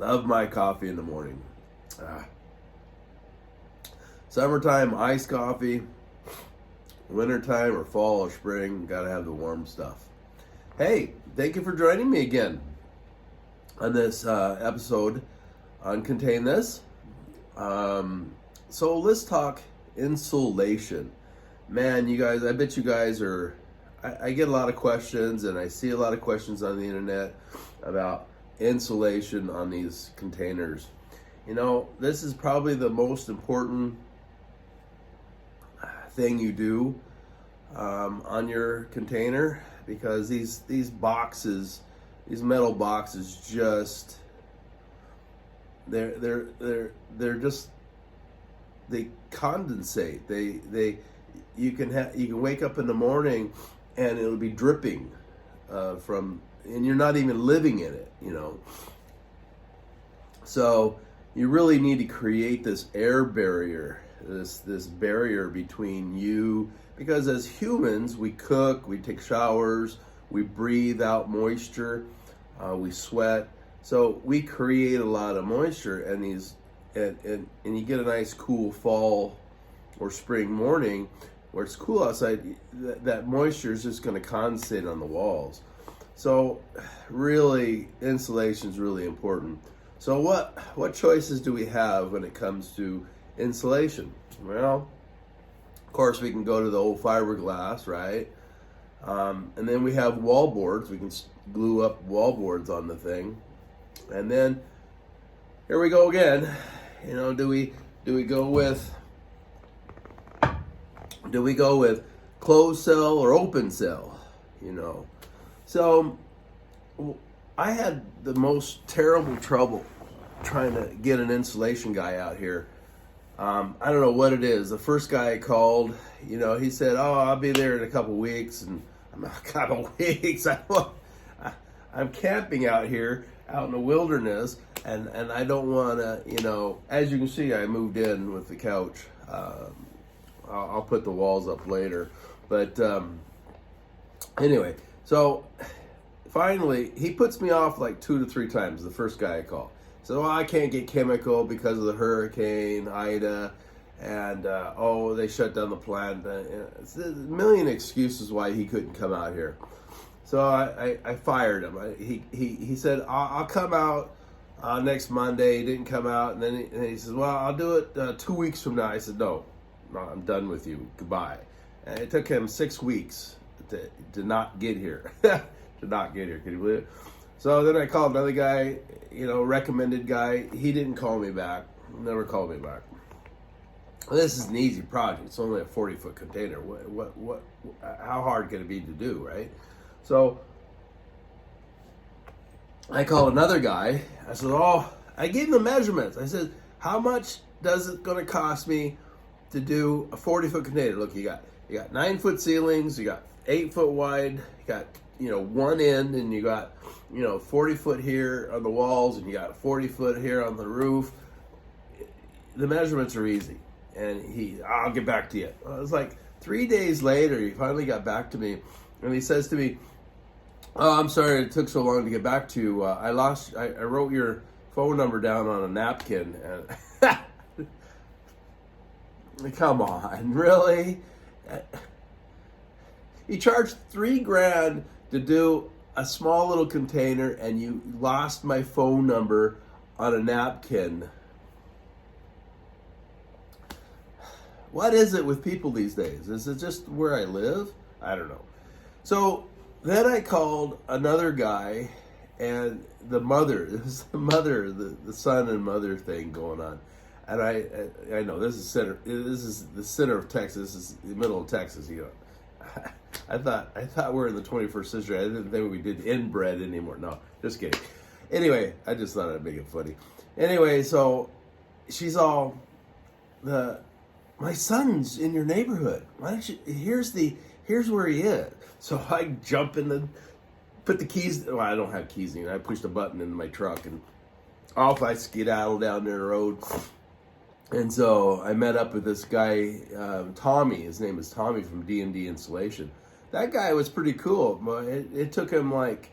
Love my coffee in the morning. Ah. Summertime, iced coffee. Wintertime or fall or spring, gotta have the warm stuff. Hey, thank you for joining me again on this episode on Contain This. So let's talk insulation. Man, you guys, I bet you guys are, I get a lot of questions and I see a lot of questions on the internet about insulation on these containers. You know, this is probably the most important thing you do on your container, because these boxes, these metal boxes, just they're just, they condensate. You can wake up in the morning and it'll be dripping and you're not even living in it, you know. So you really need to create this air barrier, this barrier between you, because as humans, we cook, we take showers, we breathe out moisture, we sweat. So we create a lot of moisture, and and you get a nice cool fall or spring morning where it's cool outside, that moisture is just going to condensate on the walls. So really, insulation is really important. So what choices do we have when it comes to insulation? Well, of course, we can go to the old fiberglass, right? And then we have wall boards. We can glue up wall boards on the thing. And then here we go again. You know, do we go with closed cell or open cell? You know, so I had the most terrible trouble trying to get an insulation guy out here. I don't know what it is. The first guy I called, you know, he said, "Oh, I'll be there in a couple weeks," and I'm a couple weeks. I'm camping out here, out in the wilderness, and I don't want to, you know. As you can see, I moved in with the couch. I'll put the walls up later, but anyway, so finally he puts me off like 2 to 3 times. The first guy I call. So I can't get chemical because of the hurricane Ida, and they shut down the plant. It's a million excuses why he couldn't come out here. So I fired him. He said, I'll come out next Monday. He didn't come out, and then he says, well, I'll do it 2 weeks from now. I said, no, I'm done with you. Goodbye. And it took him 6 weeks to not get here. To not get here. Can you believe it? So then I called another guy, you know, recommended guy. He didn't call me back. Never called me back. This is an easy project. It's only a 40-foot container. How hard can it be to do, right? So I called another guy. I said, I gave him the measurements. I said, how much does it going to cost me to do a 40-foot container? Look, you got 9-foot ceilings. You got 8-foot wide. You got, you know, one end, and you got, you know, 40 foot here on the walls, and you got 40 foot here on the roof. The measurements are easy. And I'll get back to you. It was like 3 days later, he finally got back to me, and he says to me, "Oh, I'm sorry it took so long to get back to you. I wrote your phone number down on a napkin." And come on, really? You charged $3,000 to do a small little container, and you lost my phone number on a napkin. What is it with people these days? Is it just where I live? I don't know. So then I called another guy, and the son and mother thing going on. And I know this is the center of Texas. This is the middle of Texas, you know. I thought we're in the 21st century. I didn't think we did inbred anymore. No, just kidding. Anyway, I just thought I'd make it funny. Anyway, so she's all, my son's in your neighborhood. Why don't you? Here's where he is. So I jump in put the keys. Well, I don't have keys anymore. I pushed a button into my truck, and off I skedaddle down the road. And so I met up with this guy, Tommy. His name is Tommy from D&D Insulation. That guy was pretty cool. It took him like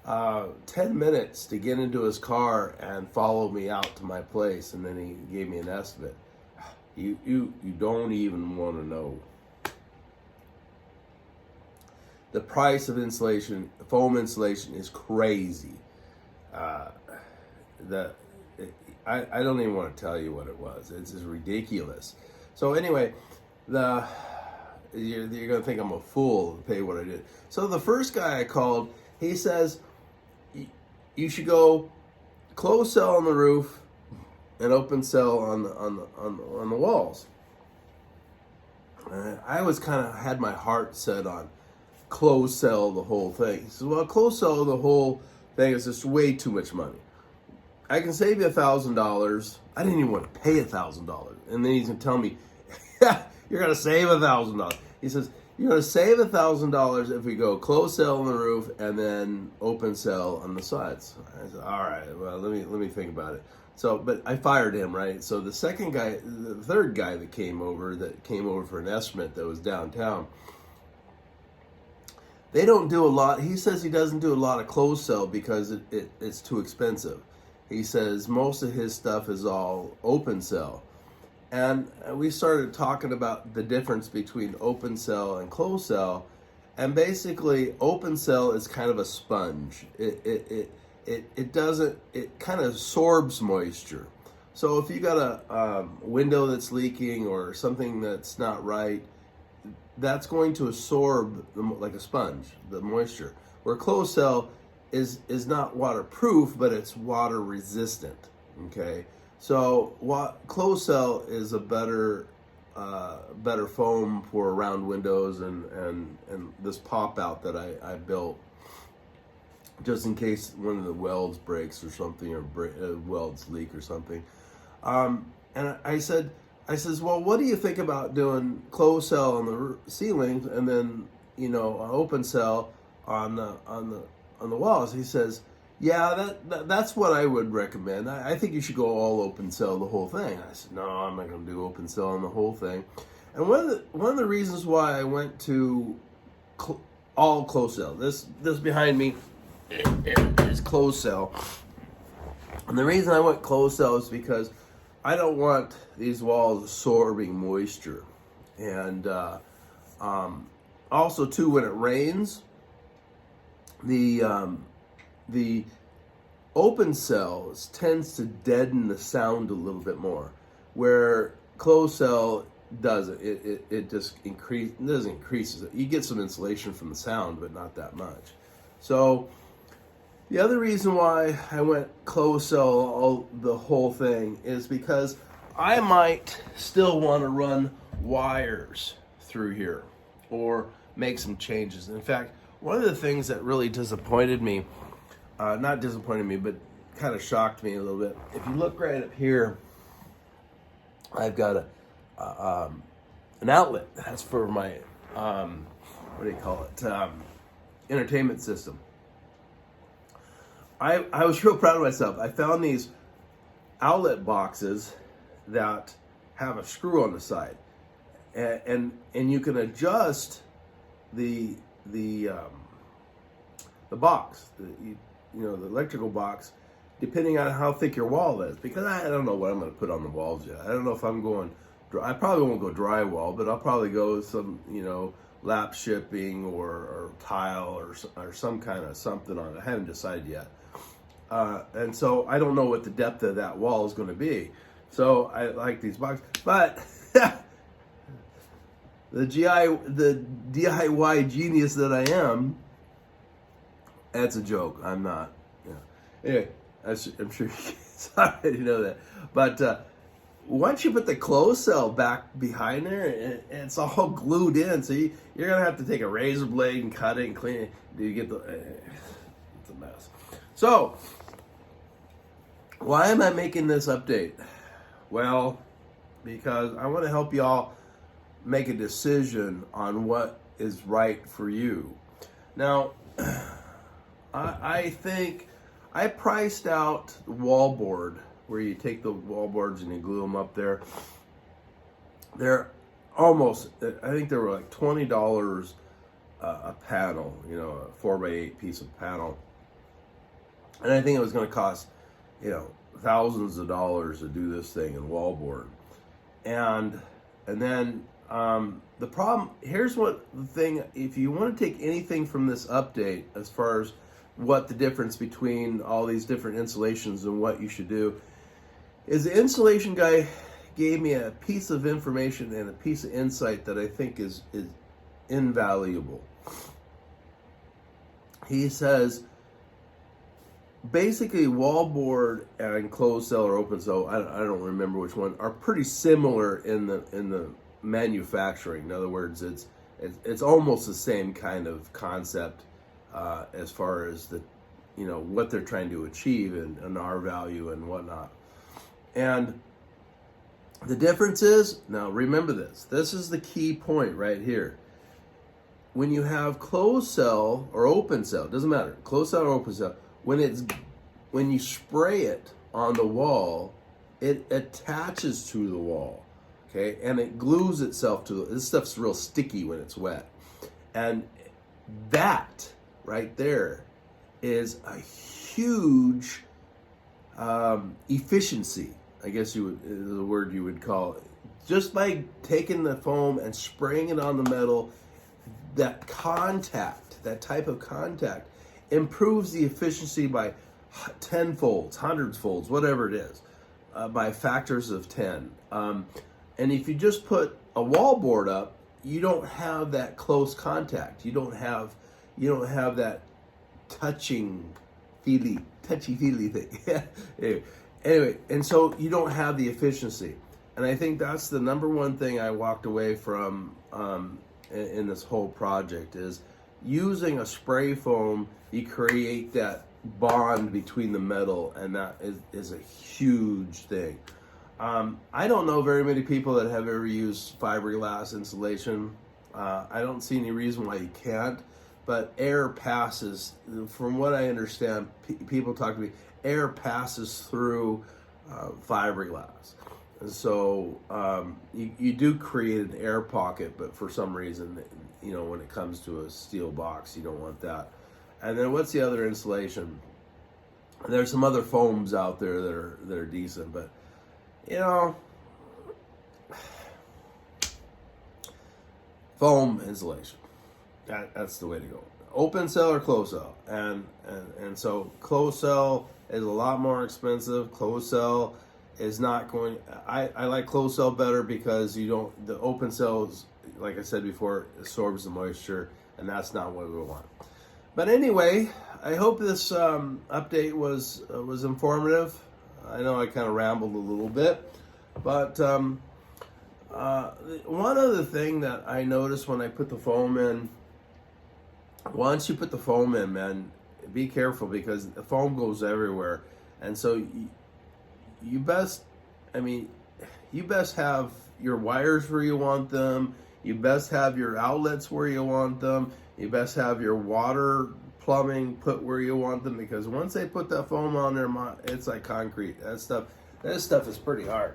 10 minutes to get into his car and follow me out to my place, and then he gave me an estimate. You don't even want to know. The price of insulation, foam insulation, is crazy. I don't even want to tell you what it was. It's just ridiculous. So anyway, you're going to think I'm a fool to pay what I did. So the first guy I called, he says, you should go closed cell on the roof and open cell on the walls. I was kind of had my heart set on closed cell the whole thing. He says, well, closed cell the whole thing is just way too much money. I can save you $1,000. I didn't even want to pay $1,000. And then he's going to tell me, you're going to save $1,000. He says, you're going to save $1,000 if we go closed cell on the roof and then open cell on the sides. I said, all right, well, let me think about it. So, but I fired him, right? So the third guy that came over for an estimate that was downtown, they don't do a lot. He says he doesn't do a lot of closed cell because it's too expensive. He says most of his stuff is all open cell. And we started talking about the difference between open cell and closed cell. And basically, open cell is kind of a sponge. It kind of absorbs moisture. So if you got a window that's leaking or something that's not right, that's going to absorb like a sponge, the moisture. Where closed cell is not waterproof, but it's water resistant. Okay, so closed cell is a better foam for round windows and this pop out that I built just in case one of the welds breaks or something, or welds leak or something. And I says, well, what do you think about doing closed cell on the ceilings and then, open cell on the walls? He says, yeah, that's what I would recommend. I think you should go all open cell the whole thing. I said, no, I'm not going to do open cell on the whole thing. And one of the reasons why I went to all closed cell, this behind me is closed cell. And the reason I went closed cell is because I don't want these walls absorbing moisture. And also, too, when it rains, the open cells tends to deaden the sound a little bit more, where closed cell doesn't. It just increases it. You get some insulation from the sound, but not that much. So the other reason why I went closed cell the whole thing is because I might still want to run wires through here or make some changes. In fact, one of the things that really disappointed me, not disappointed me, but kind of shocked me a little bit. If you look right up here, I've got an outlet. That's for my, entertainment system. I was real proud of myself. I found these outlet boxes that have a screw on the side, and you can adjust the box, the electrical box, depending on how thick your wall is. Because I don't know what I'm going to put on the walls yet. I don't know if I'm going. I probably won't go drywall, but I'll probably go some lap shipping or tile or some kind of something on it. I haven't decided yet. And so I don't know what the depth of that wall is going to be. So I like these boxes, but the DIY genius that I am, that's a joke. I'm not. Anyway, I'm sure you guys already know that. But once you put the closed cell back behind there, it's all glued in. So you're gonna have to take a razor blade and cut it and clean it. Do you get the? It's a mess. So why am I making this update? Well, because I want to help y'all make a decision on what is right for you. Now, I think I priced out the wallboard, where you take the wallboards and you glue them up there. They're almost, I think they were like $20 a panel, a 4x8 piece of panel. And I think it was going to cost, thousands of dollars to do this thing in wallboard. And then the problem, here's what the thing, if you want to take anything from this update as far as what the difference between all these different installations and what you should do, is the installation guy gave me a piece of information and a piece of insight that I think is invaluable. He says, basically wallboard and closed cell or open cell, I don't remember which one, are pretty similar in the manufacturing. In other words, it's almost the same kind of concept as far as the what they're trying to achieve and R value and whatnot. And the difference is, now remember this is the key point right here. When you have closed cell or open cell, doesn't matter, closed cell or open cell, when you spray it on the wall, it attaches to the wall, okay, and it glues itself to this stuff's real sticky when it's wet, and that right there is a huge efficiency, I guess is the word you would call it. Just by taking the foam and spraying it on the metal, that type of contact improves the efficiency by tenfolds, hundreds-folds, whatever it is, by factors of 10. And if you just put a wallboard up, you don't have that close contact. You don't have that touchy-feely thing. Anyway, and so you don't have the efficiency. And I think that's the number one thing I walked away from in this whole project is using a spray foam. You create that bond between the metal, and that is a huge thing. I don't know very many people that have ever used fiberglass insulation. I don't see any reason why you can't, but air passes, from what I understand, people talk to me, air passes through fiberglass. And so you do create an air pocket, but for some reason, when it comes to a steel box, you don't want that. And then what's the other insulation? There's some other foams out there that are decent, but foam insulation. That's the way to go. Open cell or closed cell, and so closed cell is a lot more expensive. Closed cell is not going. I like closed cell better because the open cell is, like I said before, absorbs the moisture, and that's not what we want. But anyway, I hope this update was informative. I know I kind of rambled a little bit, but one other thing that I noticed when I put the foam in, once you put the foam in, man, be careful because the foam goes everywhere. And so you best have your wires where you want them. You best have your outlets where you want them. You best have your water plumbing put where you want them, because once they put that foam on there, it's like concrete. This stuff is pretty hard.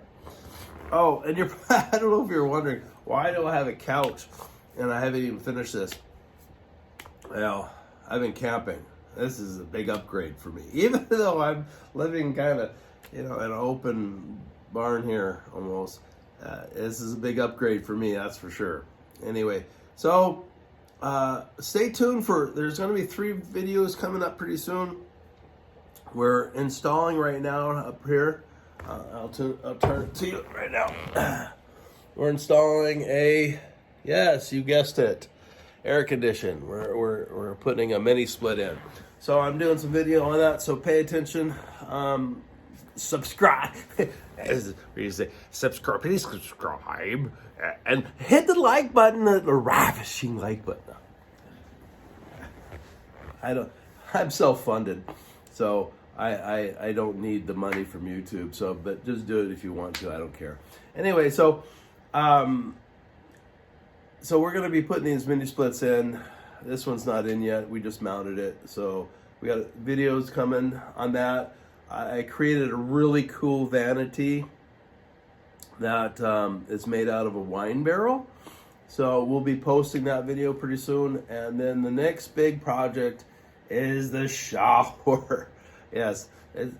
Oh, and I don't know if you're wondering, why do I have a couch and I haven't even finished this? Well, I've been camping. This is a big upgrade for me. Even though I'm living kind of, in an open barn here almost. This is a big upgrade for me, that's for sure. Anyway, so stay tuned there's going to be 3 videos coming up pretty soon. We're installing right now up here. I'll turn it to you right now. We're installing yes, you guessed it, air condition. We're putting a mini split in. So I'm doing some video on that, so pay attention. Subscribe. As you say, subscribe. Please subscribe and hit the like button, the ravishing like button. I'm self-funded, so I don't need the money from YouTube. So, but just do it if you want to. I don't care. Anyway, so we're going to be putting these mini splits in. This one's not in yet. We just mounted it, so we got videos coming on that. I created a really cool vanity that is made out of a wine barrel. So we'll be posting that video pretty soon. And then the next big project is the shower. Yes, it's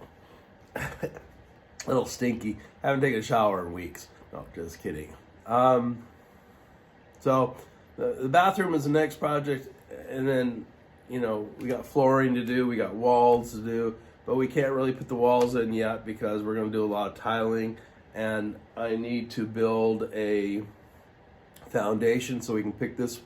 a little stinky. I haven't taken a shower in weeks. No, just kidding. So the bathroom is the next project, and then, you know, we got flooring to do, we got walls to do, but we can't really put the walls in yet because we're going to do a lot of tiling, and I need to build a foundation so we can pick this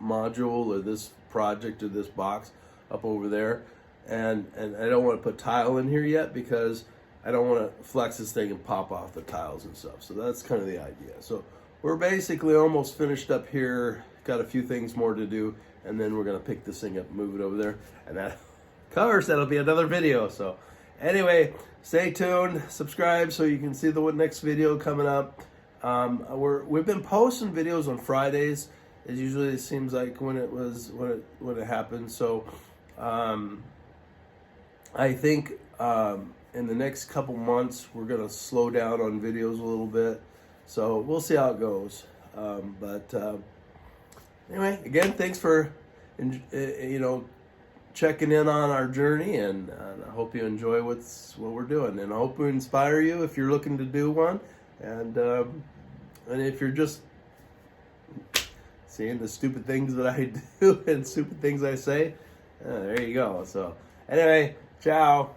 module or this project or this box up over there, and I don't want to put tile in here yet because I don't want to flex this thing and pop off the tiles and stuff. So that's kind of the idea. So we're basically almost finished up here, got a few things more to do, and then we're going to pick this thing up and move it over there, and that covers, that'll be another video. So anyway, stay tuned, subscribe so you can see the next video coming up. We've been posting videos on Fridays. It usually seems like when it happens. So I think in the next couple months we're gonna slow down on videos a little bit. So we'll see how it goes. Anyway, again, thanks for checking in on our journey, and I hope you enjoy what we're doing, and I hope we inspire you if you're looking to do one, and if you're just seeing the stupid things that I do and stupid things I say, there you go. So anyway, ciao.